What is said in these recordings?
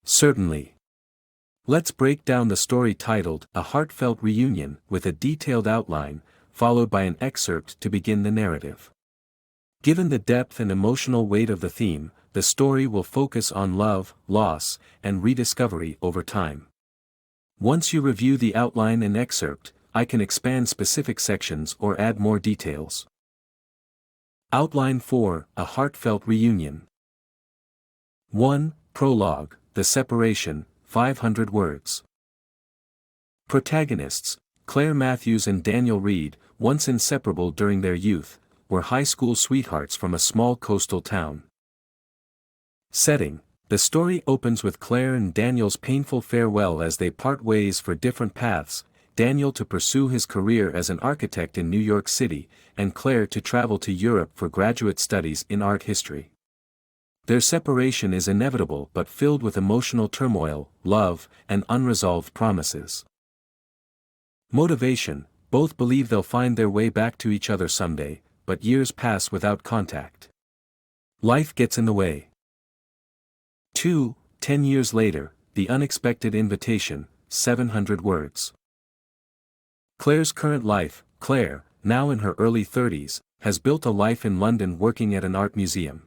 Certainly. Let's break down the story titled A Heartfelt Reunion with a detailed outline, followed by an excerpt to begin the narrative. Given the depth and emotional weight of the theme, the story will focus on love, loss, and rediscovery over time. Once you review the outline and excerpt, I can expand specific sections or add more details. Outline 4, A Heartfelt Reunion. 1. Prologue, The Separation, 500 words. Protagonists, Claire Matthews and Daniel Reed, once inseparable during their youth, were high school sweethearts from a small coastal town. Setting, the story opens with Claire and Daniel's painful farewell as they part ways for different paths, Daniel to pursue his career as an architect in New York City, and Claire to travel to Europe for graduate studies in art history. Their separation is inevitable but filled with emotional turmoil, love, and unresolved promises. Motivation, both believe they'll find their way back to each other someday, but years pass without contact. Life gets in the way. 2. 10 years later, The Unexpected Invitation, 700 words. Claire's current life, Claire, now in her early 30s, has built a life in London working at an art museum.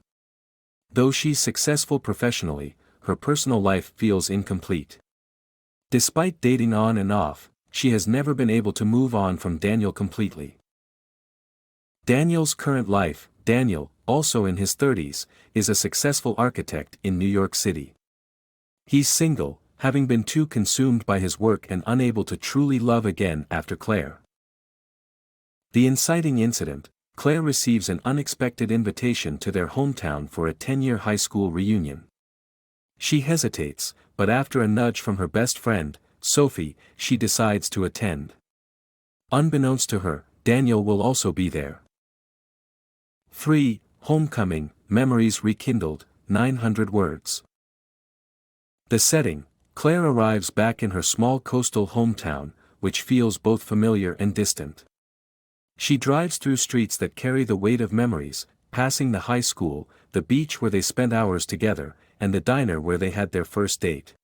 Though she's successful professionally, her personal life feels incomplete. Despite dating on and off, she has never been able to move on from Daniel completely. Daniel's current life, Daniel, also in his 30s, is a successful architect in New York City. He's single, having been too consumed by his work and unable to truly love again after Claire. The inciting incident, Claire receives an unexpected invitation to their hometown for a 10-year high school reunion. She hesitates, but after a nudge from her best friend, Sophie, she decides to attend. Unbeknownst to her, Daniel will also be there. 3. Homecoming, Memories Rekindled, 900 words. The setting, Claire arrives back in her small coastal hometown, which feels both familiar and distant. She drives through streets that carry the weight of memories, passing the high school, the beach where they spent hours together, and the diner where they had their first date.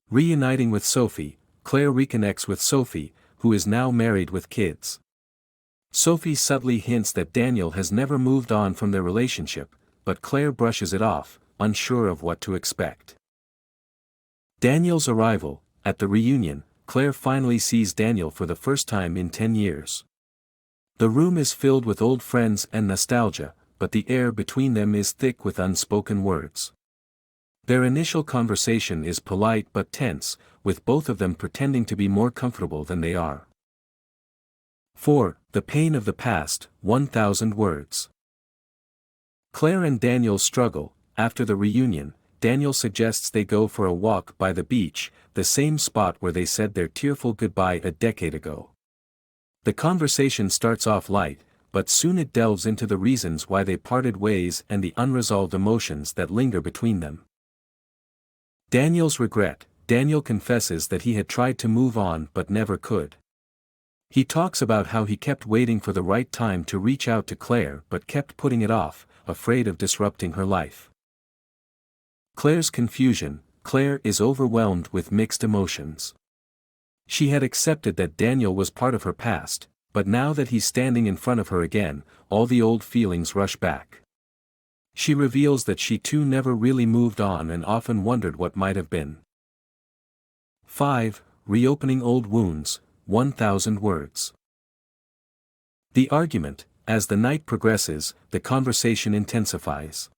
Reuniting with Sophie, Claire reconnects with Sophie, who is now married with kids. Sophie subtly hints that Daniel has never moved on from their relationship, but Claire brushes it off, unsure of what to expect. Daniel's arrival, at the reunion, Claire finally sees Daniel for the first time in 10 years. The room is filled with old friends and nostalgia, but the air between them is thick with unspoken words. Their initial conversation is polite but tense, with both of them pretending to be more comfortable than they are. 4. The Pain of the Past, 1,000 words. Claire and Daniel struggle. After the reunion, Daniel suggests they go for a walk by the beach, the same spot where they said their tearful goodbye a decade ago. The conversation starts off light, but soon it delves into the reasons why they parted ways and the unresolved emotions that linger between them. Daniel's regret, Daniel confesses that he had tried to move on but never could. He talks about how he kept waiting for the right time to reach out to Claire but kept putting it off, afraid of disrupting her life. Claire's confusion, Claire is overwhelmed with mixed emotions. She had accepted that Daniel was part of her past, but now that he's standing in front of her again, all the old feelings rush back. She reveals that she too never really moved on and often wondered what might have been. 5. Reopening Old Wounds, 1,000 words. The argument, as the night progresses, the conversation intensifies.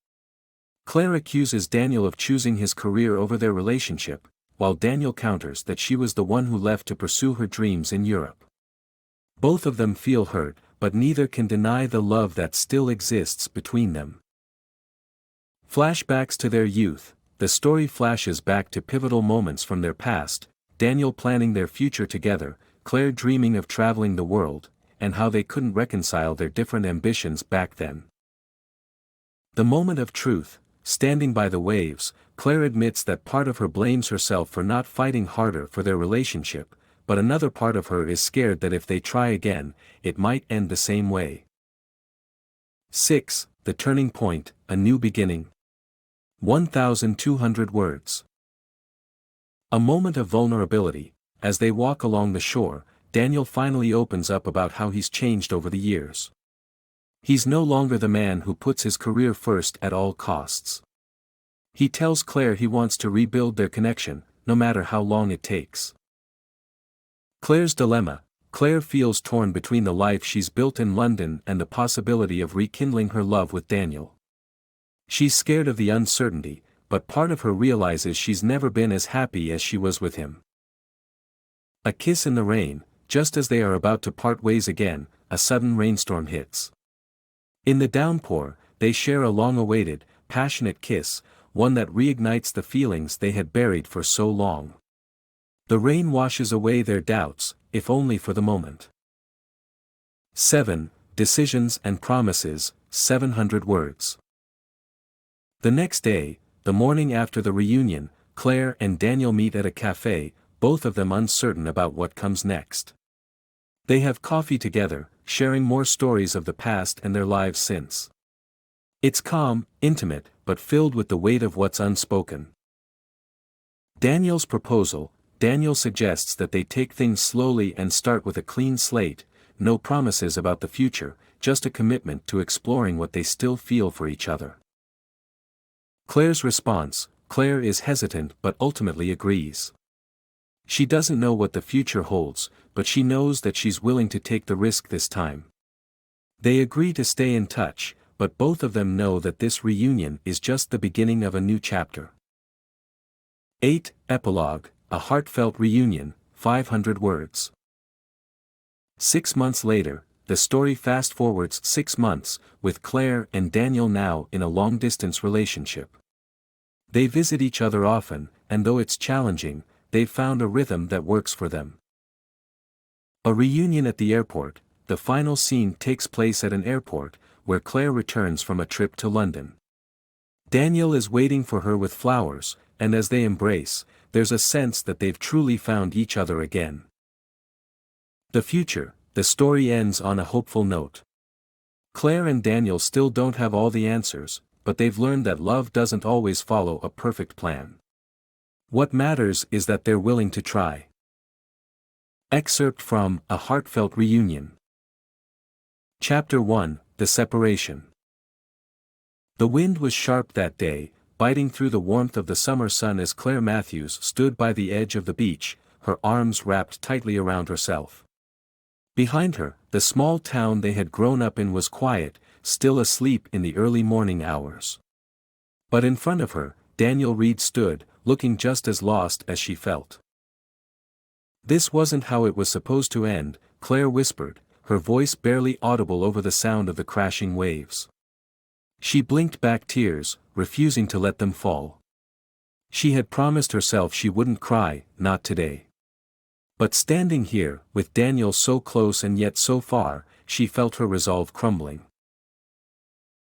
Claire accuses Daniel of choosing his career over their relationship, while Daniel counters that she was the one who left to pursue her dreams in Europe. Both of them feel hurt, but neither can deny the love that still exists between them. Flashbacks to their youth, the story flashes back to pivotal moments from their past, Daniel planning their future together, Claire dreaming of traveling the world, and how they couldn't reconcile their different ambitions back then. The moment of truth, standing by the waves, Claire admits that part of her blames herself for not fighting harder for their relationship, but another part of her is scared that if they try again, it might end the same way. 6. The Turning Point, A New Beginning. 1,200 words. A moment of vulnerability. As they walk along the shore, Daniel finally opens up about how he's changed over the years. He's no longer the man who puts his career first at all costs. He tells Claire he wants to rebuild their connection, no matter how long it takes. Claire's dilemma. Claire feels torn between the life she's built in London and the possibility of rekindling her love with Daniel. She's scared of the uncertainty, but part of her realizes she's never been as happy as she was with him. A kiss in the rain. Just as they are about to part ways again, a sudden rainstorm hits. In the downpour, they share a long-awaited, passionate kiss, one that reignites the feelings they had buried for so long. The rain washes away their doubts, if only for the moment. 7. Decisions and Promises, 700 words. The next day, the morning after the reunion, Claire and Daniel meet at a cafe, both of them uncertain about what comes next. They have coffee together, sharing more stories of the past and their lives since. It's calm, intimate, but filled with the weight of what's unspoken. Daniel's proposal. Daniel suggests that they take things slowly and start with a clean slate, no promises about the future, just a commitment to exploring what they still feel for each other. Claire's response. Claire is hesitant but ultimately agrees. She doesn't know what the future holds, but she knows that she's willing to take the risk this time. They agree to stay in touch, but both of them know that this reunion is just the beginning of a new chapter. 8. Epilogue. A heartfelt reunion, 500 words. 6 months later, the story fast-forwards 6 months, with Claire and Daniel now in a long-distance relationship. They visit each other often, and though it's challenging, they've found a rhythm that works for them. A reunion at the airport. The final scene takes place at an airport, where Claire returns from a trip to London. Daniel is waiting for her with flowers, and as they embrace, there's a sense that they've truly found each other again. The future. The story ends on a hopeful note. Claire and Daniel still don't have all the answers, but they've learned that love doesn't always follow a perfect plan. What matters is that they're willing to try. Excerpt from A Heartfelt Reunion. Chapter 1. The Separation. The wind was sharp that day, biting through the warmth of the summer sun as Claire Matthews stood by the edge of the beach, her arms wrapped tightly around herself. Behind her, the small town they had grown up in was quiet, still asleep in the early morning hours. But in front of her, Daniel Reed stood, looking just as lost as she felt. "This wasn't how it was supposed to end," Claire whispered, her voice barely audible over the sound of the crashing waves. She blinked back tears, refusing to let them fall. She had promised herself she wouldn't cry, not today. But standing here, with Daniel so close and yet so far, she felt her resolve crumbling.